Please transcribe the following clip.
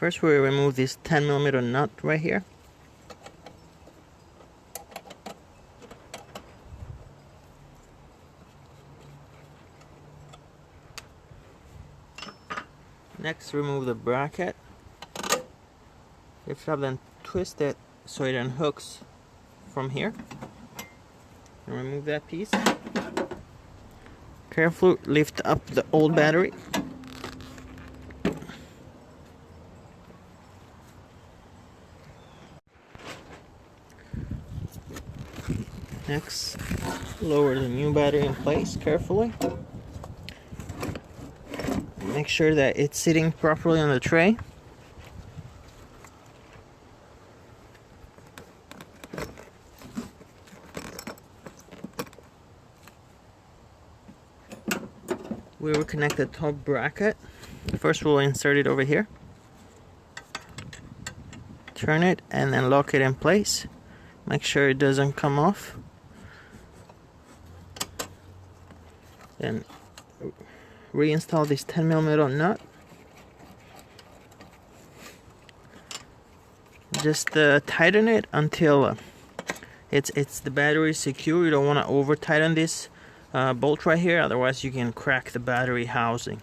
First we remove this 10mm nut right here. Next remove the bracket. Lift up and twist it so it unhooks from here. And remove that piece. Carefully lift up the old battery. Next, lower the new battery in place carefully. Make sure that it's sitting properly on the tray. We will connect the top bracket. First we'll insert it over here. Turn it and then lock it in place. Make sure it doesn't come off. Then reinstall this 10mm nut. Just tighten it until it's the battery secure. You don't want to over tighten this bolt right here, otherwise you can crack the battery housing.